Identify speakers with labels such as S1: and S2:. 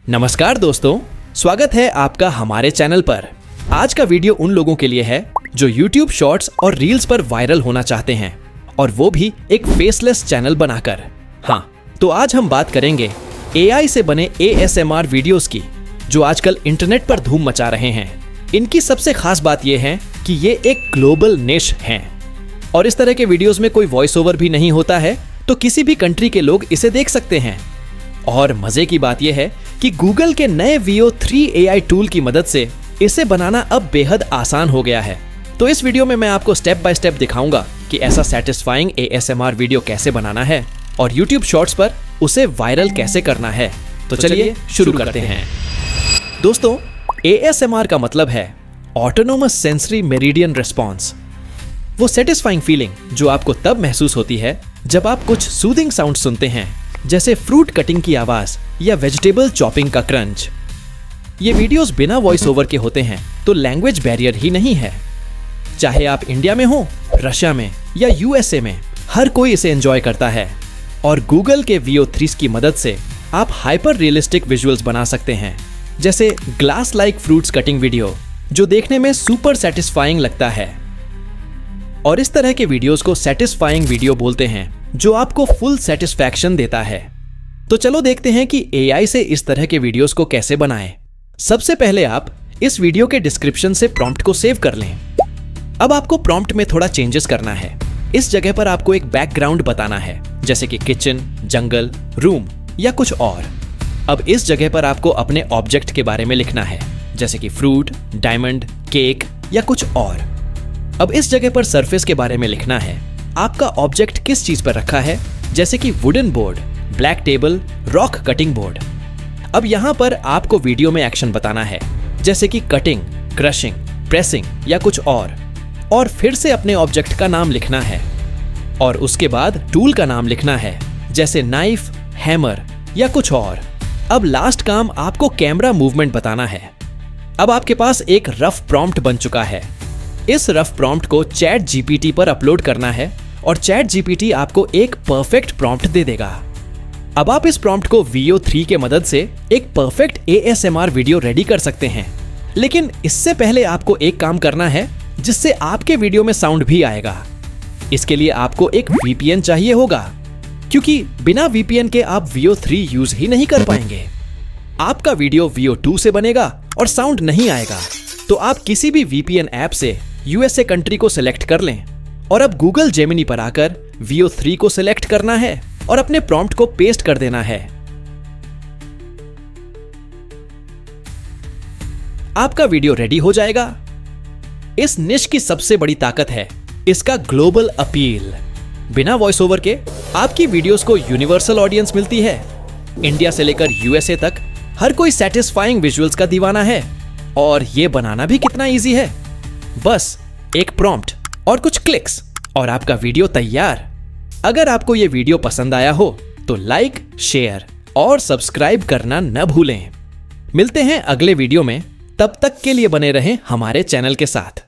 S1: नमस्कार दोस्तों, स्वागत है आपका हमारे चैनल पर। आज का वीडियो उन लोगों के लिए है जो YouTube शॉर्ट्स और रील्स पर वायरल होना चाहते हैं, और वो भी एक फेसलेस चैनल बनाकर। हाँ, तो आज हम बात करेंगे AI से बने ASMR वीडियोस की, जो आजकल इंटरनेट पर धूम मचा रहे हैं। इनकी सबसे खास बात यह है कि ये एक ग्लोबल निश हैं, और इस तरह के वीडियोस में कोई वॉइस ओवर भी नहीं होता है, तो किसी भी कंट्री के लोग इसे देख सकते हैं। और मजे की बात यह है कि गूगल के नए Veo 3 AI टूल की मदद से इसे बनाना अब बेहद आसान हो गया है। तो इस वीडियो में मैं आपको स्टेप बाय स्टेप दिखाऊंगा कि ऐसा सैटिस्फाइंग ASMR वीडियो कैसे बनाना है और YouTube शॉर्ट्स पर उसे वायरल कैसे करना है। तो चलिए शुरू करते हैं। दोस्तों, ASMR का मतलब है ऑटोनोमस सेंसरी मेरिडियन रिस्पॉन्स। वो सेटिस्फाइंग फीलिंग जो आपको तब महसूस होती है जब आप कुछ सूदिंग साउंड सुनते हैं, जैसे फ्रूट कटिंग की आवाज या वेजिटेबल चॉपिंग का क्रंच। ये वीडियोस बिना वॉइस ओवर के होते हैं, तो लैंग्वेज बैरियर ही नहीं है। चाहे आप इंडिया में हो, रशिया में या USA में, हर कोई इसे एंजॉय करता है। और गूगल के Veo 3 की मदद से आप हाइपर रियलिस्टिक विजुअल्स बना सकते हैं, जैसे glass like fruits cutting video, जो देखने में सुपर सेटिस्फाइंग लगता है। और इस तरह के वीडियोस को सेटिस्फाइंग वीडियो बोलते हैं, जो आपको फुल सेटिस्फैक्शन देता है। तो चलो देखते हैं कि AI से इस तरह के वीडियोस को कैसे बनाएं। सबसे पहले आप इस वीडियो के डिस्क्रिप्शन से प्रॉम्प्ट को सेव कर लें। अब आपको प्रॉम्प्ट में थोड़ा चेंजेस करना है। इस जगह पर आपको एक बैकग्राउंड बताना है, जैसे कि किचन, जंगल, रूम या कुछ और। अब इस जगह पर आपको अपने ऑब्जेक्ट के बारे में लिखना है, जैसे कि फ्रूट, डायमंड, केक या कुछ और। अब इस जगह पर सरफेस के बारे में लिखना है, आपका ऑब्जेक्ट किस चीज पर रखा है, जैसे कि wooden board, black table, rock cutting board. अब यहां पर आपको वीडियो में एक्शन बताना है, जैसे कि कटिंग, क्रशिंग, प्रेसिंग या कुछ और फिर से अपने ऑब्जेक्ट का नाम लिखना है, और उसके बाद टूल का नाम लिखना है, जैसे नाइफ, हैमर या कुछ और। अब लास्ट काम आपको कैमरा मूवमेंट बताना है। अब आपके पास एक रफ प्रॉम्प्ट बन चुका है। इस रफ प्रॉम्प्ट को ChatGPT पर अपलोड करना है, और ChatGPT आपको एक परफेक्ट प्रॉम्प्ट दे देगा। अब आप इस प्रॉम्प्ट को Veo 3 के मदद से एक परफेक्ट ASMR वीडियो रेडी कर सकते हैं। लेकिन इससे पहले आपको एक काम करना है, जिससे आपके वीडियो में साउंड भी आएगा। इसके लिए आपको एक VPN चाहिए होगा, क्योंकि बिना VPN के आप Veo 3 यूज ही नहीं कर पाएंगे। आपका वीडियो Veo 2 से बनेगा और साउंड नहीं आएगा, तो आप किसी भी VPN ऐप से USA कंट्री को सिलेक्ट कर लें, और अब गूगल जेमिनी पर आकर Veo 3 को सिलेक्ट करना है और अपने प्रॉम्प्ट को पेस्ट कर देना है। आपका वीडियो रेडी हो जाएगा। इस निश की सबसे बड़ी ताकत है इसका ग्लोबल अपील। बिना वॉइस ओवर के आपकी वीडियोस को यूनिवर्सल ऑडियंस मिलती है। इंडिया से लेकर USA तक हर कोई सेटिस्फाइंग विजुअल्स का दीवाना है, और ये बनाना भी कितना इजी है। बस एक प्रॉम्प्ट और कुछ क्लिक्स और आपका वीडियो तैयार। अगर आपको ये वीडियो पसंद आया हो तो लाइक, शेयर और सब्सक्राइब करना न भूलें। मिलते हैं अगले वीडियो में, तब तक के लिए बने रहें हमारे चैनल के साथ।